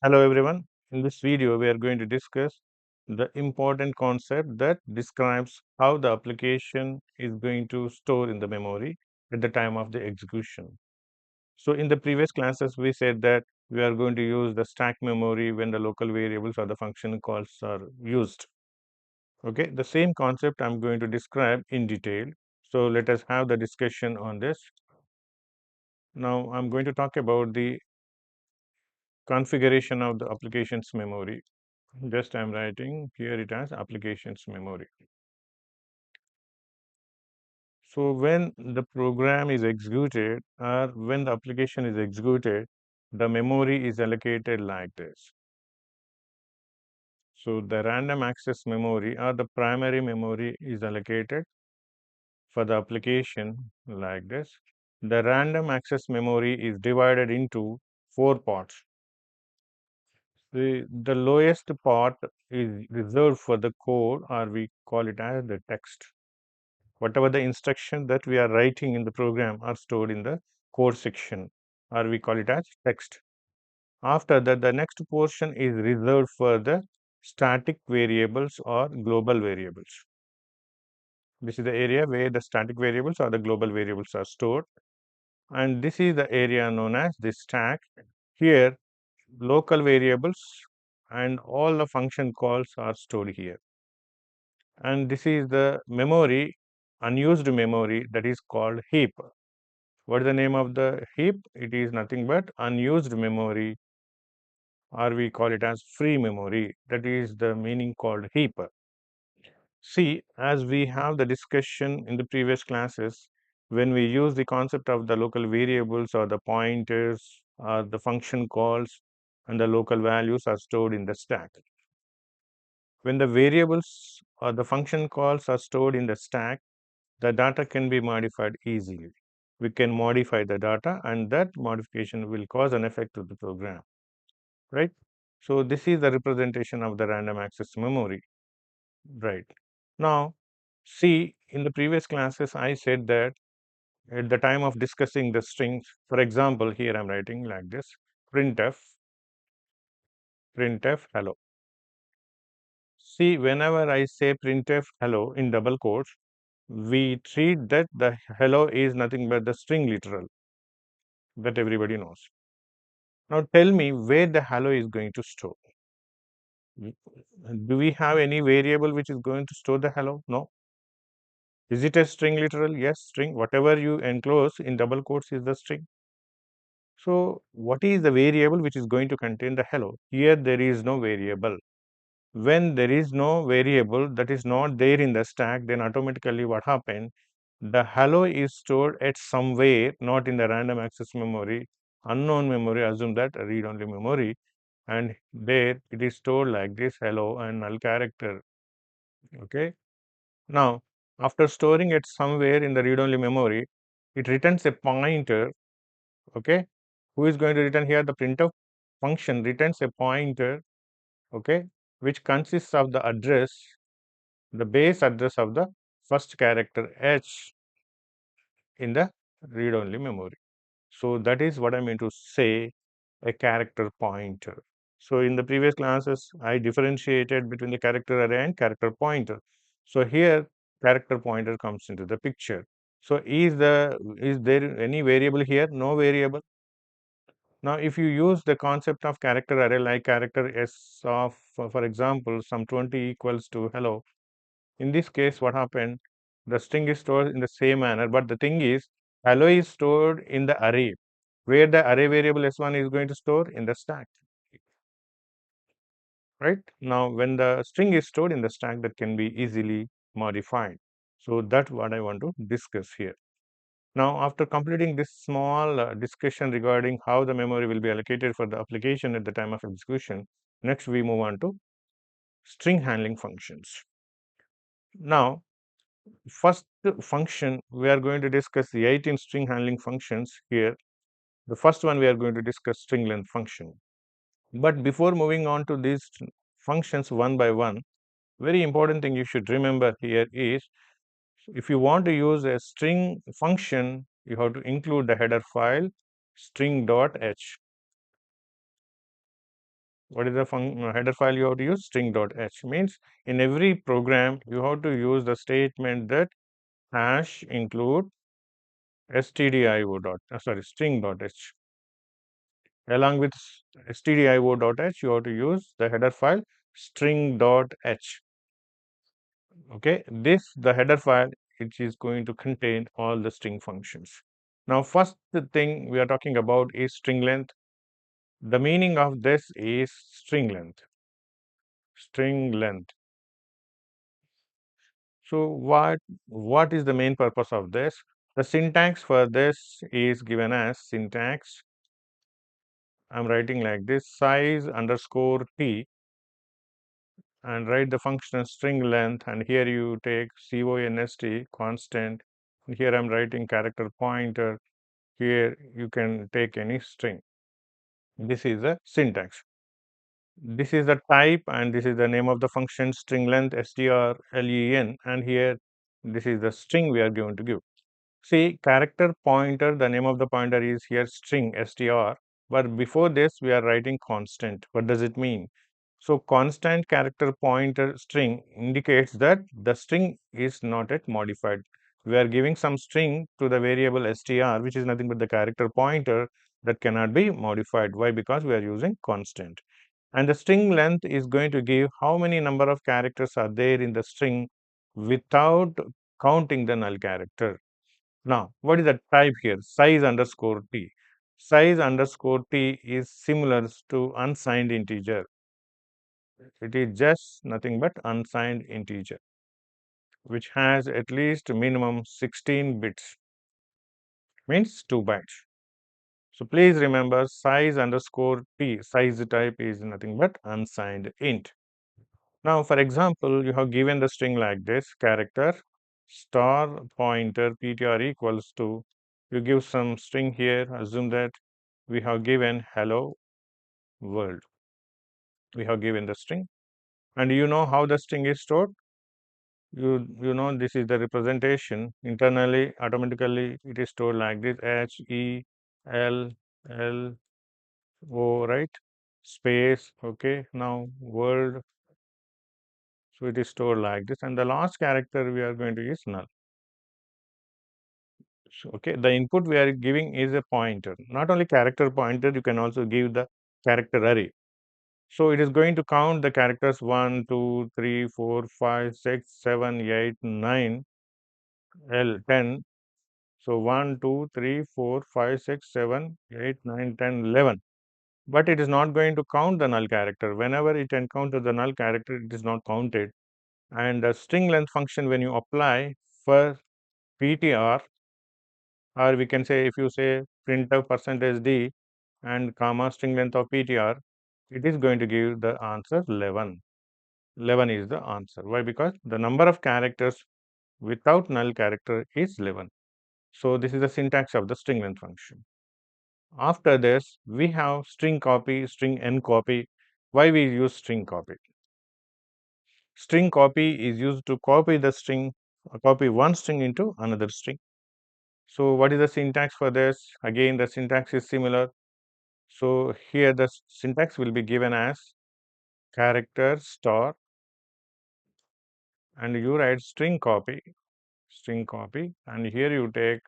Hello everyone. In this video, we are going to discuss the important concept that describes how the application is going to store in the memory at the time of the execution. So in the previous classes, we said that we are going to use the stack memory when the local variables or the function calls are used. Okay, the same concept I'm going to describe in detail. So let us have the discussion on this. Now I'm going to talk about the configuration of the application's memory. Just I'm writing here it as applications memory. So when the program is executed or when the application is executed, the memory is allocated like this. So the random access memory or the primary memory is allocated for the application like this. The random access memory is divided into 4 parts. The lowest part is reserved for the code, or we call it as the text. Whatever the instruction that we are writing in the program are stored in the code section, or we call it as text. After that, the next portion is reserved for the static variables or global variables. This is the area where the static variables or the global variables are stored, and this is the area known as the stack. Here local variables and all the function calls are stored here, and this is the memory, unused memory, that is called heap. What is the name of the heap? It is nothing but unused memory, or we call it as free memory. That is the meaning called heap. See, as we have the discussion in the previous classes, when we use the concept of the local variables or the pointers or the function calls, and the local values are stored in the stack. When the variables or the function calls are stored in the stack, the data can be modified easily. We can modify the data, and that modification will cause an effect to the program, right? So this is the representation of the random access memory, right? Now, see, in the previous classes, I said that at the time of discussing the strings, for example, here I'm writing like this: printf, hello. See, whenever I say printf hello in double quotes, we treat that the hello is nothing but the string literal that everybody knows. Now tell me where the hello is going to store. Do we have any variable which is going to store the hello? No. Is it a string literal? Yes, string. Whatever you enclose in double quotes is the string. So what is the variable which is going to contain the hello? Here there is no variable. When there is no variable that is not there in the stack, then automatically what happens? The hello is stored at somewhere, not in the random access memory, unknown memory, assume that a read-only memory, and there it is stored like this: hello and null character. Okay. Now, after storing it somewhere in the read-only memory, it returns a pointer. Okay. Who is going to return here? The printf function returns a pointer, okay, which consists of the address, the base address of the first character h in the read-only memory. So that is what I mean to say, a character pointer. So in the previous classes, I differentiated between the character array and character pointer. So here character pointer comes into the picture. So is there any variable here? No variable. Now if you use the concept of character array, like character s of, for example, some 20 equals to hello, in this case what happened? The string is stored in the same manner, but the thing is, hello is stored in the array, where the array variable s1 is going to store in the stack, right? Now when the string is stored in the stack, that can be easily modified. So that's what I want to discuss here. Now after completing this small discussion regarding how the memory will be allocated for the application at the time of execution, next we move on to string handling functions. Now first function, we are going to discuss the 18 string handling functions here. The first one we are going to discuss strlen function. But before moving on to these functions one by one, very important thing you should remember here is, if you want to use a string function, you have to include the header file string.h. What is the header file you have to use? String.h means in every program you have to use the statement that hash include stdio dot string.h. Along with stdio.h, you have to use the header file string.h. Okay, the header file, which is going to contain all the string functions. Now, first the thing we are talking about is string length. The meaning of this is string length. String length. So, what is the main purpose of this? The syntax for this is given as syntax. I'm writing like this: size underscore t, and write the function string length, and here you take const constant, and here I'm writing character pointer. Here you can take any string. This is the syntax. This is the type, and this is the name of the function string length strlen, and here this is the string we are going to give. See, character pointer, the name of the pointer is here string str, but before this we are writing constant. What does it mean? So constant character pointer string indicates that the string is not yet modified. We are giving some string to the variable str, which is nothing but the character pointer that cannot be modified. Why? Because we are using constant. And the string length is going to give how many number of characters are there in the string without counting the null character. Now, what is the type here? Size underscore t. Size underscore t is similar to unsigned integer. It is just nothing but unsigned integer, which has at least minimum 16 bits, means 2 bytes. So please remember size underscore t, size type is nothing but unsigned int. Now, for example, you have given the string like this: character star pointer ptr equals to, you give some string here, assume that we have given hello world. We have given the string, and you know how the string is stored. You know this is the representation internally. Automatically it is stored like this: HELLO, right? Space. Okay, now world. So it is stored like this, and the last character we are going to use null. So, okay, the input we are giving is a pointer, not only character pointer, you can also give the character array. So it is going to count the characters 1, 2, 3, 4, 5, 6, 7, 8, 9, 10. So 1, 2, 3, 4, 5, 6, 7, 8, 9, 10, 11. But it is not going to count the null character. Whenever it encounters the null character, it is not counted. And the string length function, when you apply for ptr, or we can say if you say printf percentage d and comma string length of ptr, it is going to give the answer 11. 11 is the answer. Why? Because the number of characters without null character is 11. So this is the syntax of the string length function. After this, we have string copy, string ncopy. Why we use string copy? String copy is used to copy the string, copy one string into another string. So what is the syntax for this? Again, the syntax is similar. So here the syntax will be given as character star, and you write string copy, and here you take.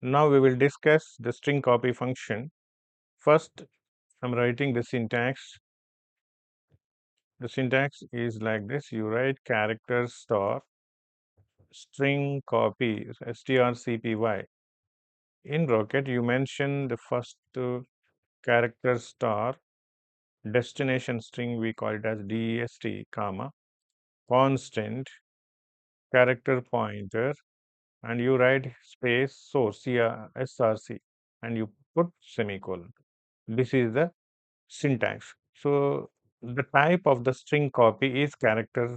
Now we will discuss the string copy function. First, I'm writing the syntax. The syntax is like this: you write character star string copy strcpy. In Rocket, you mention the first character star destination string, we call it as dest, comma constant character pointer, and you write space source src, and you put semicolon. This is the syntax. So the type of the string copy is character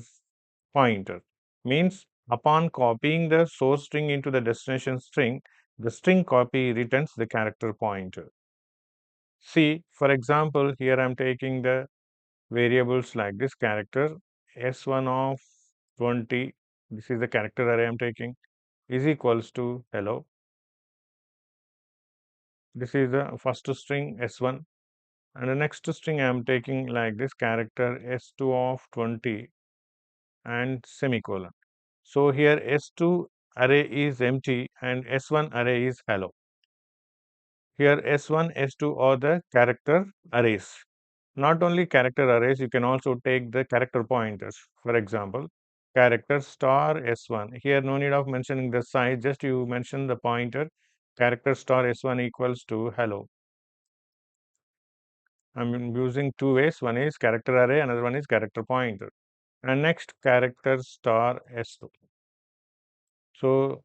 pointer, means upon copying the source string into the destination string, the string copy returns the character pointer. See, for example, here I'm taking the variables like this: character s1 of 20, this is the character array I'm taking, is equals to hello, This is the first string S1, and the next string I am taking like this character S2 of 20 and semicolon. So here S2 array is empty and S1 array is hello. Here S1, S2 are the character arrays. Not only character arrays, you can also take the character pointers. For example, character star S1. Here no need of mentioning the size, just you mention the pointer. Character star S1 equals to hello. I'm using two ways. One is character array, another one is character pointer. And next character star S2. So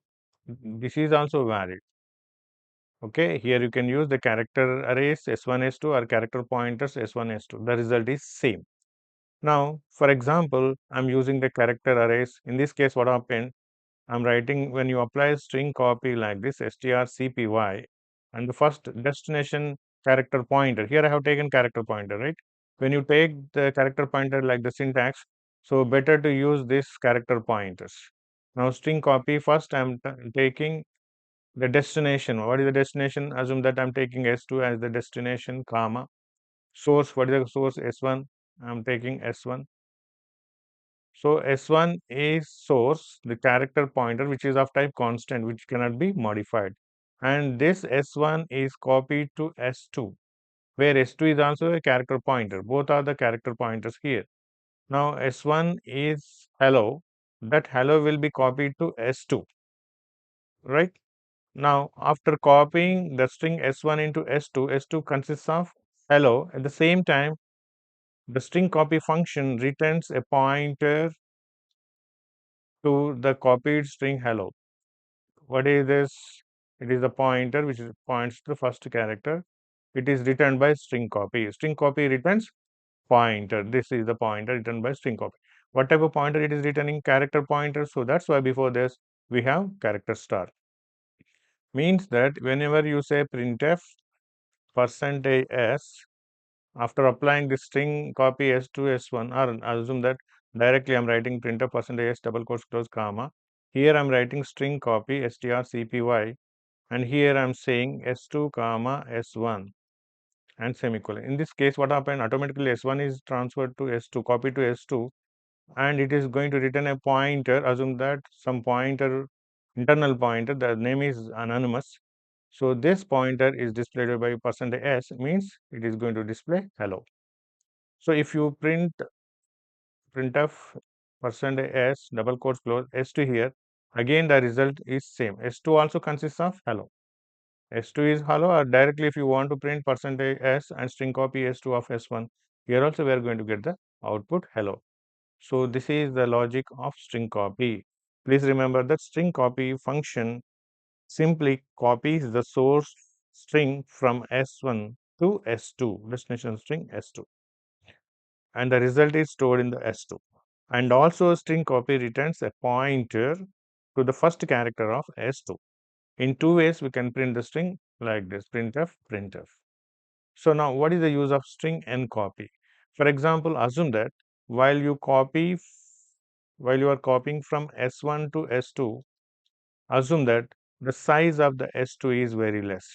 this is also valid. Okay, here you can use the character arrays S1, S2 or character pointers S1, S2. The result is same. Now, for example, I'm using the character arrays. In this case, what happened? I'm writing when you apply string copy like this strcpy and the first destination character pointer. Here I have taken character pointer, right? When you take the character pointer like the syntax, so better to use this character pointers. Now, string copy first I'm taking the destination. What is the destination? Assume that I'm taking S2 as the destination, comma. Source, what is the source? S1. I'm taking S1. So S1 is source, the character pointer, which is of type constant, which cannot be modified. And this S1 is copied to S2, where S2 is also a character pointer. Both are the character pointers here. Now S1 is hello. That hello will be copied to S2, right? Now, after copying the string S1 into S2, S2 consists of hello. At the same time, the string copy function returns a pointer to the copied string hello. What is this? It is a pointer which points to the first character. It is returned by string copy. String copy returns pointer. This is the pointer returned by string copy. What type of pointer it is returning? Character pointer. So that's why before this we have character star. Means that whenever you say printf percentage %s after applying the string copy S2 S1 or assume that directly I'm writing printf percentage %s double quotes close comma. Here I'm writing string copy strcpy and here I'm saying S2 comma S1 and semicolon. In this case, what happened? Automatically S1 is transferred to S2, copy to S2, and it is going to return a pointer. Assume that some pointer, internal pointer, the name is anonymous. So this pointer is displayed by percentage %s means it is going to display hello. So if you printf percentage %s double quotes close S2 here, again the result is same. S2 also consists of hello. S2 is hello, or directly if you want to print percentage %s and string copy S2 of S1, here also we are going to get the output hello. So this is the logic of string copy. Please remember that string copy function simply copies the source string from S1 to S2, destination string S2, and the result is stored in the S2. And also string copy returns a pointer to the first character of S2. In two ways, we can print the string like this, printf, printf. So now what is the use of string ncopy? For example, assume that while you are copying from S1 to S2, assume that the size of the S2 is very less.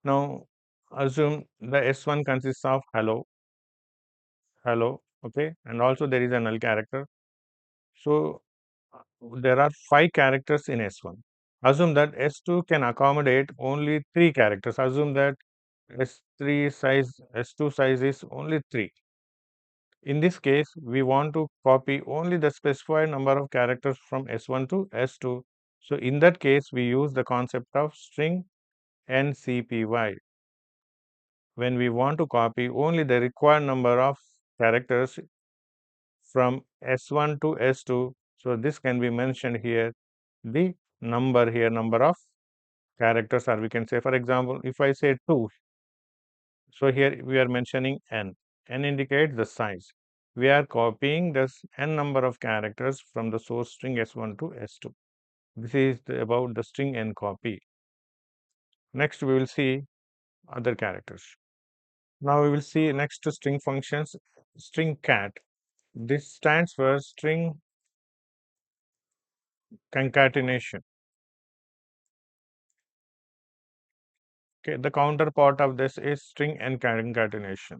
Now assume the S1 consists of hello, hello, okay, and also there is a null character. So there are 5 characters in S1. Assume that S2 can accommodate only 3 characters. Assume that S2 size is only 3. In this case, we want to copy only the specified number of characters from S1 to S2. So in that case, we use the concept of string ncpy. When we want to copy only the required number of characters from S1 to S2, so this can be mentioned here, the number of characters, or we can say, for example, if I say 2, so here we are mentioning n. N indicates the size. We are copying this n number of characters from the source string S1 to S2. This is about the string n copy. Next, we will see other characters. Now we will see next string functions, string cat. This stands for string concatenation. Okay, the counterpart of this is string and concatenation.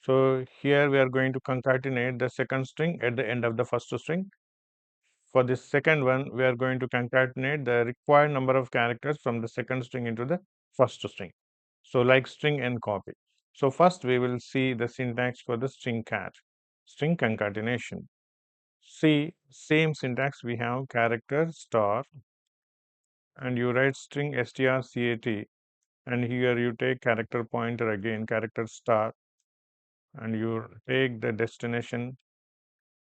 So here we are going to concatenate the second string at the end of the first string. For this second one, we are going to concatenate the required number of characters from the second string into the first string. So like string and copy. So first we will see the syntax for the string cat, string concatenation. See, same syntax, we have character star and you write string strcat, and here you take character pointer again, character star, and you take the destination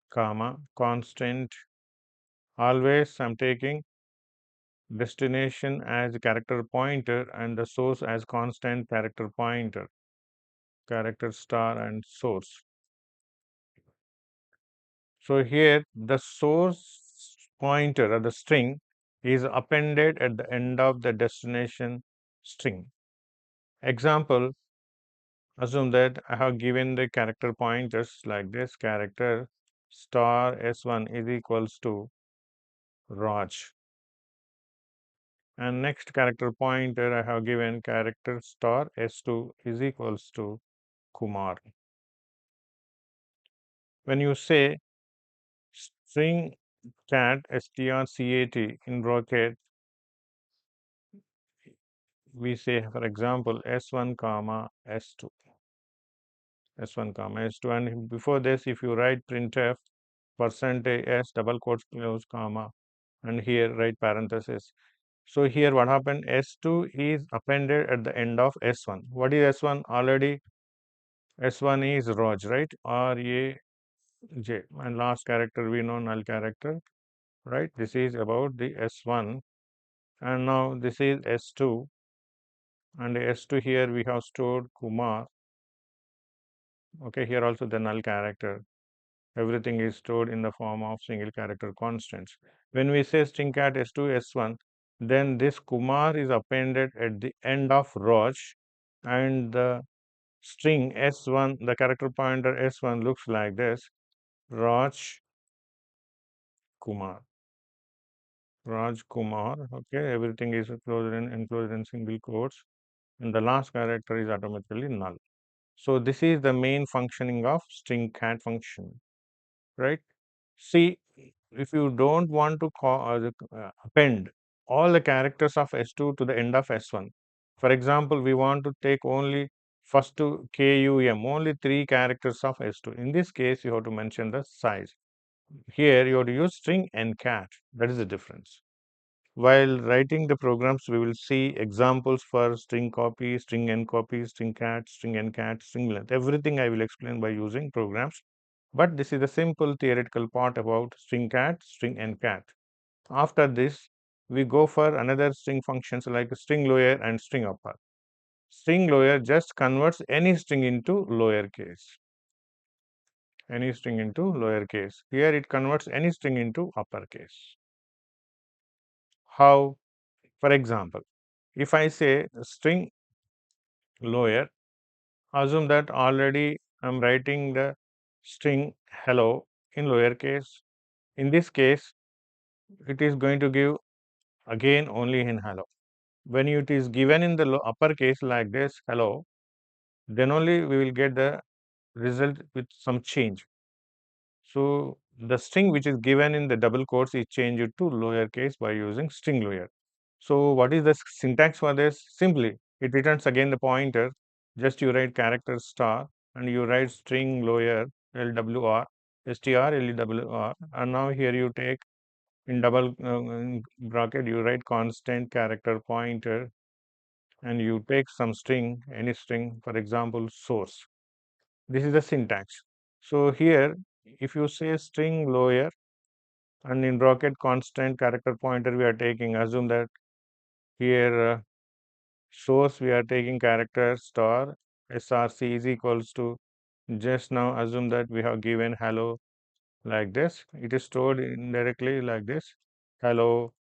comma constant. Always I'm taking destination as a character pointer and the source as constant character pointer, character star and source. So here the source pointer or the string is appended at the end of the destination string. Example, assume that I have given the character pointers like this, character star s1 is equals to Raj, and next character pointer I have given character star s2 is equals to Kumar. When you say string cat strcat in bracket, we say for example s1 comma s2, s1 comma s2, and before this if you write printf percentage s double quotes close comma and here write parenthesis. So here what happened, s2 is appended at the end of s1. What is s1? Already s1 is Raj, right? R-A-J, and last character we know null character, right? This is about the s1, and now this is s2, and s2 here we have stored Kumar. Okay, here also the null character. Everything is stored in the form of single character constants. When we say string cat s2 s1, then this Kumar is appended at the end of Raj, and the string s1, the character pointer s1 looks like this, Raj Kumar. Raj Kumar. Okay, everything is enclosed in single quotes, and the last character is automatically null. So this is the main functioning of string cat function, right? See, if you don't want to append all the characters of S2 to the end of S1, for example, we want to take only first to KUM, only 3 characters of S2. In this case, you have to mention the size. Here, you have to use string and cat. That is the difference. While writing the programs, we will see examples for string copy, string and copy, string cat, string and cat, string length. Everything I will explain by using programs. But this is a simple theoretical part about string cat, string and cat. After this, we go for another string functions like string lower and string upper. String lower just converts any string into lowercase. Any string into lowercase. Here it converts any string into uppercase. How? For example, if I say string lower, assume that already I'm writing the string hello in lowercase. In this case, it is going to give again only in hello. When it is given in the uppercase like this, hello, then only we will get the result with some change. So the string which is given in the double quotes is changed to lowercase by using string lower. So what is the syntax for this? Simply, it returns again the pointer. Just you write character star and you write string lower LWR, str LWR, and now here you take in double bracket you write constant character pointer and you take some string, any string, for example, source. This is the syntax. So here, if you say string lower and in bracket constant character pointer we are taking, assume that here source we are taking character star src is equals to, just now assume that we have given hello like this. It is stored indirectly like this, hello,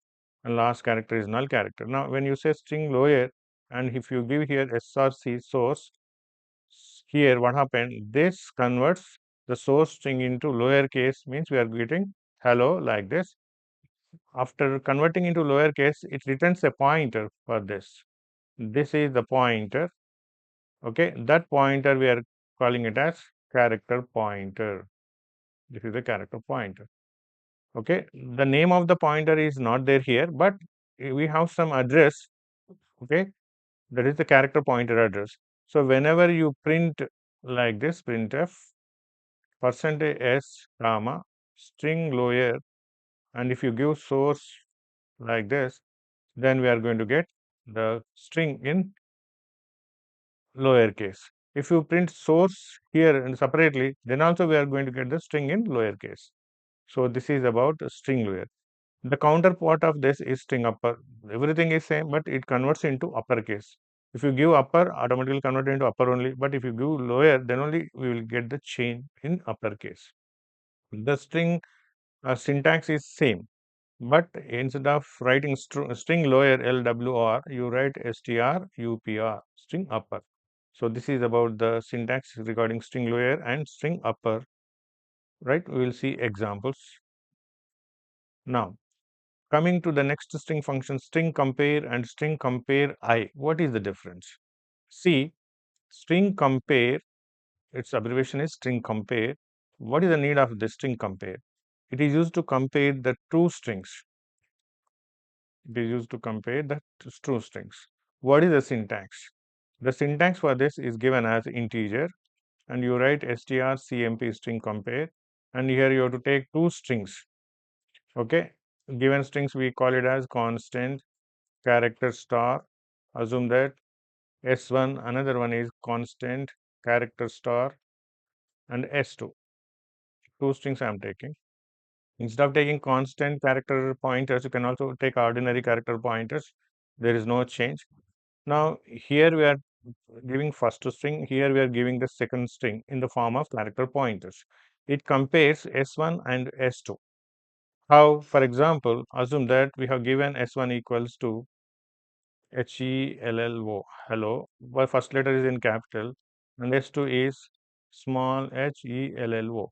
and last character is null character. Now when you say string lower and if you give here src source, here what happened, this converts the source string into lowercase, means we are getting hello like this. After converting into lowercase, it returns a pointer for this. This is the pointer. Okay, that pointer we are calling it as character pointer. This is the character pointer. Okay, the name of the pointer is not there here, but we have some address. Okay, that is the character pointer address. So whenever you print like this, printf percentage %s comma string lower, and if you give source like this, then we are going to get the string in lowercase. If you print source here and separately, then also we are going to get the string in lowercase. So this is about string lower. The counterpart of this is string upper. Everything is same, but it converts into uppercase. If you give upper, automatically convert into upper only. But if you give lower, then only we will get the change in uppercase. The string syntax is same, but instead of writing string lower LWR, you write strupr, string upper. So this is about the syntax regarding string lower and string upper. Right? We will see examples. Now, coming to the next string function, string compare and string compare I. What is the difference? See, string compare, its abbreviation is string compare. What is the need of the string compare? It is used to compare the two strings. It is used to compare the two strings. What is the syntax? The syntax for this is given as integer, and you write strcmp string compare, and here you have to take two strings. Okay, given strings we call it as constant character star. Assume that s1, another one is constant character star, and s2. Two strings I am taking. Instead of taking constant character pointers, you can also take ordinary character pointers. There is no change. Now here we are giving first string, here we are giving the second string in the form of character pointers. It compares s1 and s2. How? For example, assume that we have given s1 equals to HELLO, hello, where first letter is in capital, and s2 is small HELLO.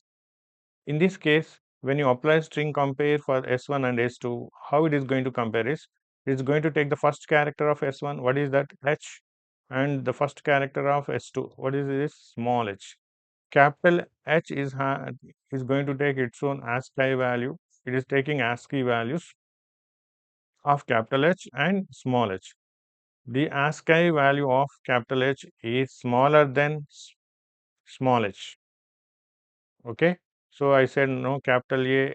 In this case, when you apply string compare for s1 and s2, how it is going to compare is, it is going to take the first character of s1, what is that, h, and the first character of s2, what is this, small h. Capital H is going to take its own ASCII value. It is taking ASCII values of capital H and small h. The ASCII value of capital H is smaller than small h. Okay, so I said no, capital A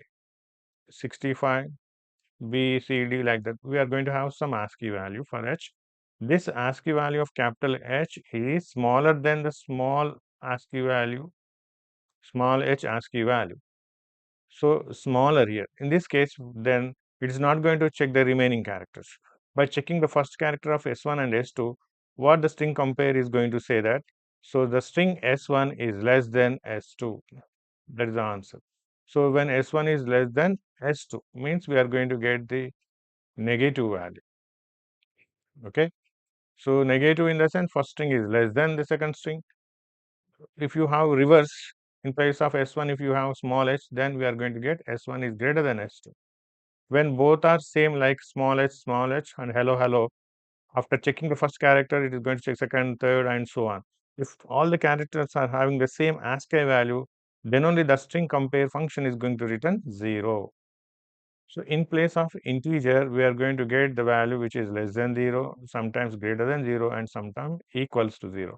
65, B, C, D, like that. We are going to have some ASCII value for H. This ASCII value of capital H is smaller than the small ASCII value, small h ASCII value. So smaller here. In this case, then it is not going to check the remaining characters. By checking the first character of S1 and S2, what the string compare is going to say that, so the string S1 is less than S2. That is the answer. So when S1 is less than S2, means we are going to get the negative value. Okay. So negative in the sense first string is less than the second string. If you have reverse, in place of S1, if you have small h, then we are going to get S1 is greater than S2. When both are same, like small h, and hello, hello, after checking the first character, it is going to check second, third, and so on. If all the characters are having the same ASCII value, then only the string compare function is going to return 0. So in place of integer, we are going to get the value which is less than 0, sometimes greater than 0, and sometimes equals to 0.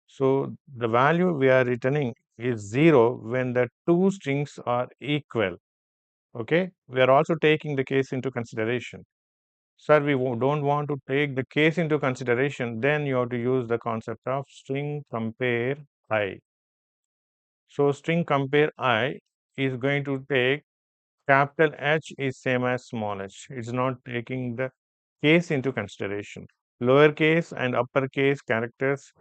So the value we are returning is 0 when the two strings are equal. Okay, we are also taking the case into consideration. Sir, we don't want to take the case into consideration, then you have to use the concept of string compare I. So string compare I is going to take capital H is same as small h. It's not taking the case into consideration. Lowercase and uppercase characters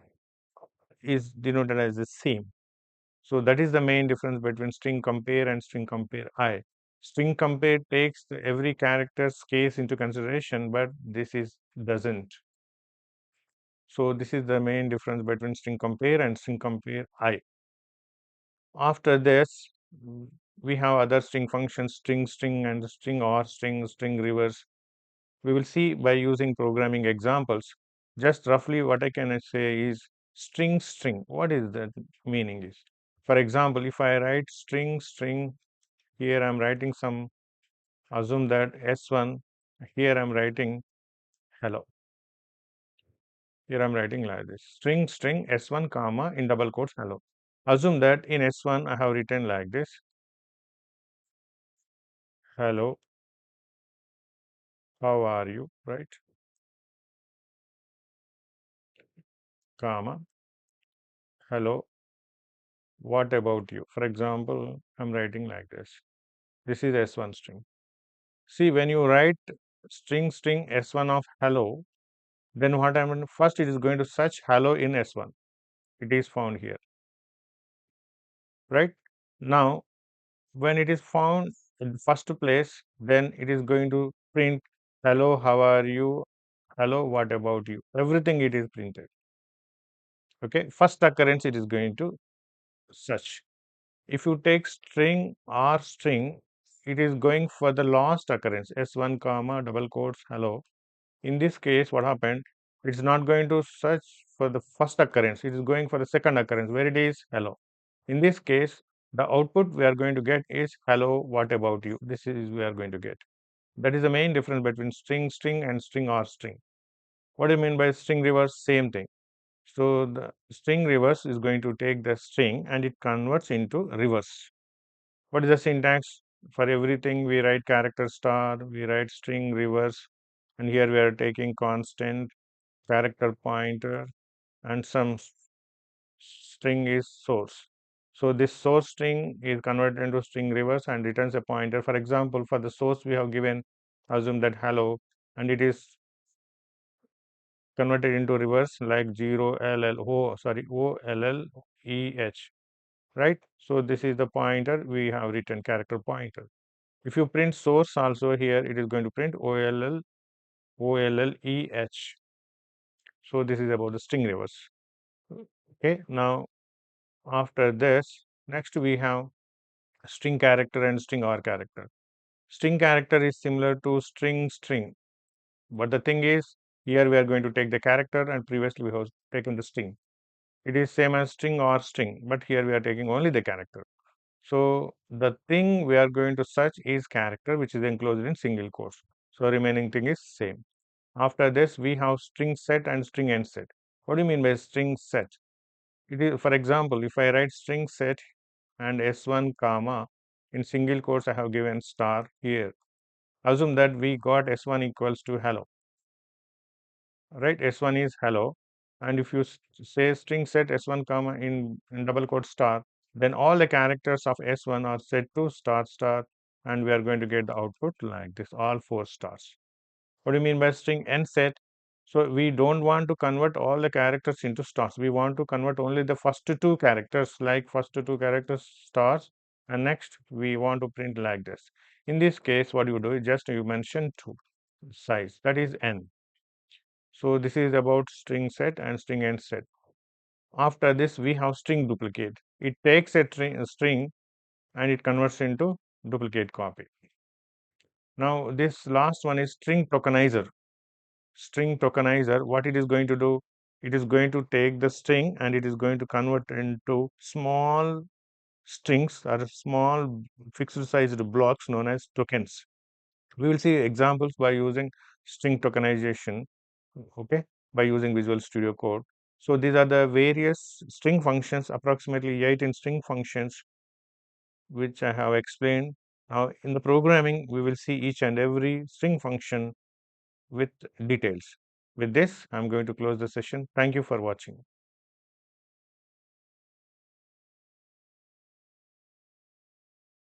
is denoted as the same. So that is the main difference between string compare and string compare I. String compare takes every character's case into consideration, but this is doesn't. So this is the main difference between string compare and string compare I. After this, we have other string functions, string, and string or string reverse. We will see by using programming examples. Just roughly what I can say is string. What is that meaning is? For example, if I write string, here I'm writing some, assume that S1, here I'm writing hello. Here I'm writing like this, string S1 comma in double quotes hello. Assume that in S1 I have written like this, hello, how are you, right? Comma, hello, what about you? For example, I'm writing like this. This is S1 string. See, when you write string S1 of hello, then what happened? First, it is going to search hello in S1. It is found here, right? Now, when it is found in the first place, then it is going to print hello, how are you? Hello, what about you? Everything it is printed. Okay, first occurrence it is going to search. If you take string or string, it is going for the last occurrence S1 comma double quotes hello. In this case, what happened? It's not going to search for the first occurrence. It is going for the second occurrence where it is hello. In this case, the output we are going to get is hello, what about you? This is we are going to get. That is the main difference between string and string or string. What do you mean by string reverse? Same thing. So the string reverse is going to take the string and it converts into reverse. What is the syntax? For everything we write character star, we write string reverse, and here we are taking constant, character pointer, and some string is source. So this source string is converted into string reverse and returns a pointer. For example, for the source we have given, assume that hello, and it is converted into reverse like 0 OLLEH, right? So this is the pointer we have written, character pointer. If you print source also, here it is going to print OLLEH. So this is about the string reverse. Okay, now after this, next we have string character and string or character. String character is similar to string, but the thing is, here we are going to take the character and previously we have taken the string. It is same as string or string, but here we are taking only the character. So the thing we are going to search is character, which is enclosed in single quotes. So remaining thing is same. After this, we have string set and string end set. What do you mean by string set? It is, for example, if I write string set and S1 comma in single quotes, I have given star here. Assume that we got S1 equals to hello, right? S1 is hello. And if you say string set S1 comma in double quote star, then all the characters of S1 are set to star, and we are going to get the output like this, all 4 stars. What do you mean by string end set? So we don't want to convert all the characters into stars. We want to convert only the first 2 characters, like first 2 characters stars, and next we want to print like this. In this case, what you do is just you mention 2 size, that is n. So this is about string set and string end set. After this, we have string duplicate. It takes a string and it converts into duplicate copy. Now this last one is string tokenizer. String tokenizer, what it is going to do? It is going to take the string and it is going to convert into small strings or small fixed sized blocks known as tokens. We will see examples by using string tokenization, okay, by using Visual Studio Code. So these are the various string functions, approximately 8 in string functions, which I have explained. Now in the programming, we will see each and every string function with details. With this, I'm going to close the session. Thank you for watching.